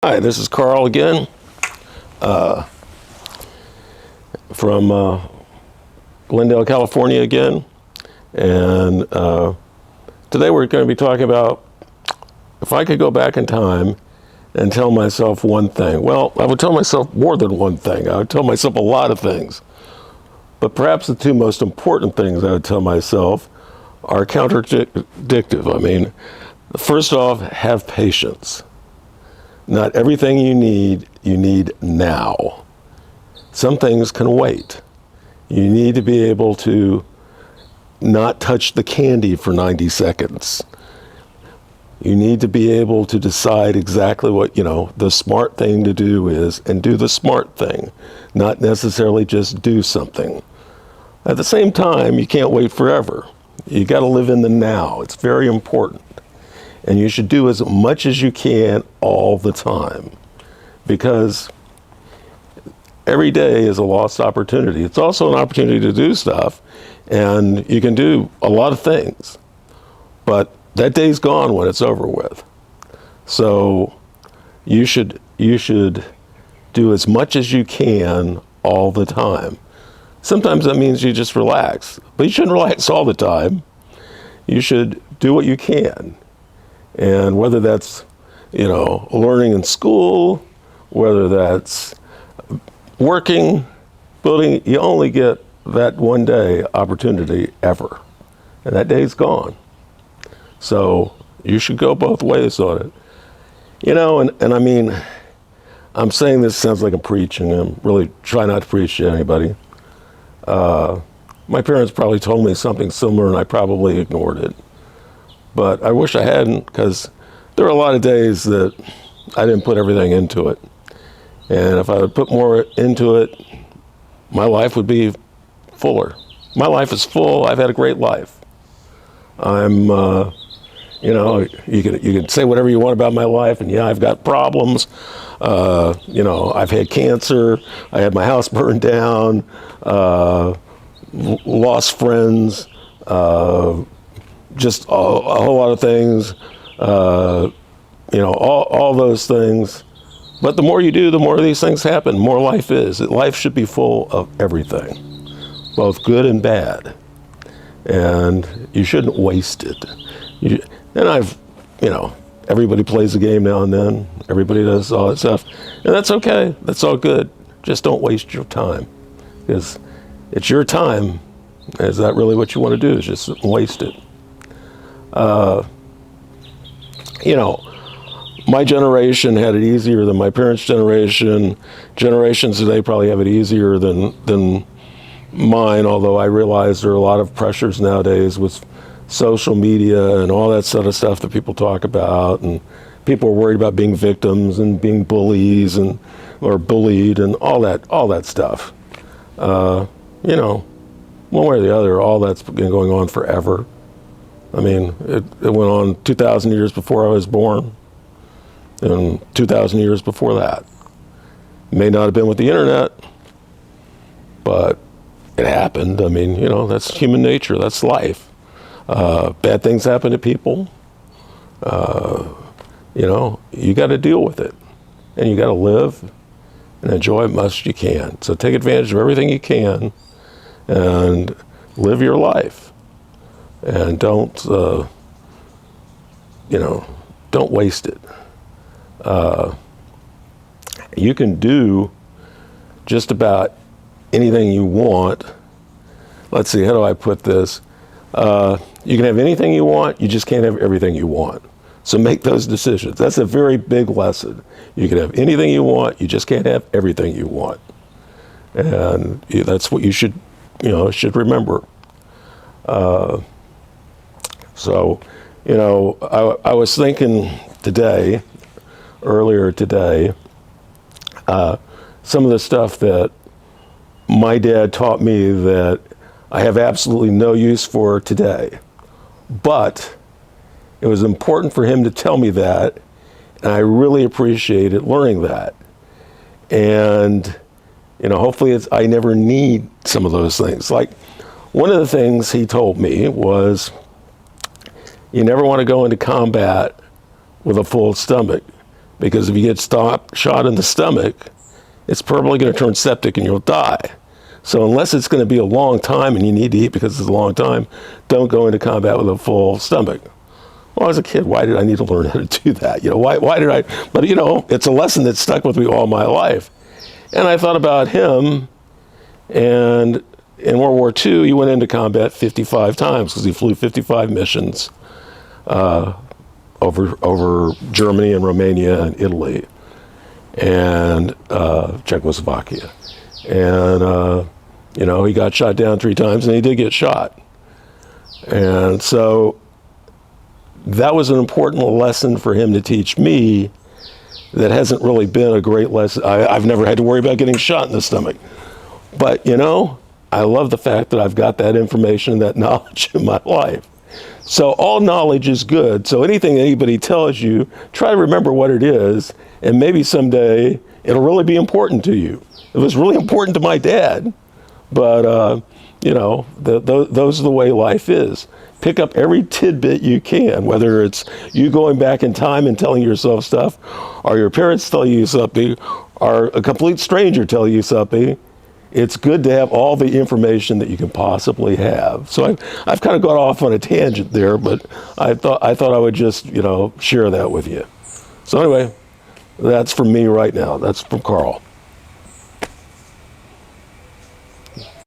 Hi, this is Carl again from Glendale, California again. And today we're going to be talking about if I could go back in time and tell myself one thing. Well, I would tell myself more than one thing. I would tell myself a lot of things. But perhaps the two most important things I would tell myself are counterdictive. I mean, first off, have patience. Not everything you need now. Some things can wait. You need to be able to not touch the candy for 90 seconds. You need to be able to decide exactly what, the smart thing to do is and do the smart thing, not necessarily just do something. At the same time, you can't wait forever. You got to live in the now. It's very important. And you should do as much as you can all the time, because every day is a lost opportunity. It's also an opportunity to do stuff, and you can do a lot of things, but that day's gone when it's over with. So you should do as much as you can all the time. Sometimes that means you just relax, but you shouldn't relax all the time. You should do what you can. And whether that's, learning in school, whether that's working, building, you only get that one day opportunity ever. And that day's gone. So you should go both ways on it. And I mean, I'm saying this sounds like I'm preaching. I'm really trying not to preach to anybody. My parents probably told me something similar and I probably ignored it. But I wish I hadn't, because there were a lot of days that I didn't put everything into it. And if I would put more into it, my life would be fuller. My life is full. I've had a great life. I'm, you can say whatever you want about my life, and yeah, I've got problems. I've had cancer. I had my house burned down, lost friends, just a whole lot of things, all those things. But the more you do, the more these things happen, more life is. Life should be full of everything, both good and bad. And you shouldn't waste it. Everybody plays a game now and then. Everybody does all that stuff. And that's okay. That's all good. Just don't waste your time. Because it's your time. Is that really what you want to do? Is just waste it? My generation had it easier than my parents' generation. Generations today probably have it easier than mine, although I realize there are a lot of pressures nowadays with social media and all that sort of stuff that people talk about, and people are worried about being victims and being bullies or bullied and all that stuff. One way or the other, all that's been going on forever. I mean, it went on 2,000 years before I was born, and 2,000 years before that. It may not have been with the internet, but it happened. I mean, that's human nature. That's life. Bad things happen to people. You got to deal with it, and you got to live and enjoy as much as you can. So take advantage of everything you can, and live your life. And don't waste it. You can do just about anything you want. Let's see, how do I put this? You can have anything you want, you just can't have everything you want. So make those decisions. That's a very big lesson. You can have anything you want, you just can't have everything you want. And that's what you should remember. So, I was thinking earlier today, some of the stuff that my dad taught me that I have absolutely no use for today. But it was important for him to tell me that, and I really appreciated learning that. And, hopefully I never need some of those things. Like, one of the things he told me was, you never want to go into combat with a full stomach, because if you get shot in the stomach, it's probably going to turn septic and you'll die. So unless it's going to be a long time and you need to eat because it's a long time, don't go into combat with a full stomach. Well, as a kid, why did I need to learn how to do that? Why did I? But, it's a lesson that stuck with me all my life. And I thought about him, and in World War II, he went into combat 55 times because he flew 55 missions over Germany and Romania and Italy and Czechoslovakia. And, he got shot down 3 times, and he did get shot. And so that was an important lesson for him to teach me that hasn't really been a great lesson. I've never had to worry about getting shot in the stomach. But, I love the fact that I've got that information, that knowledge in my life. So all knowledge is good. So anything anybody tells you, try to remember what it is, and maybe someday it'll really be important to you. It was really important to my dad, but, those are the way life is. Pick up every tidbit you can, whether it's you going back in time and telling yourself stuff, or your parents tell you something, or a complete stranger tell you something. It's good to have all the information that you can possibly have. So I've kind of gone off on a tangent there, but I thought I would just, share that with you. So anyway, that's from me right now. That's from Carl.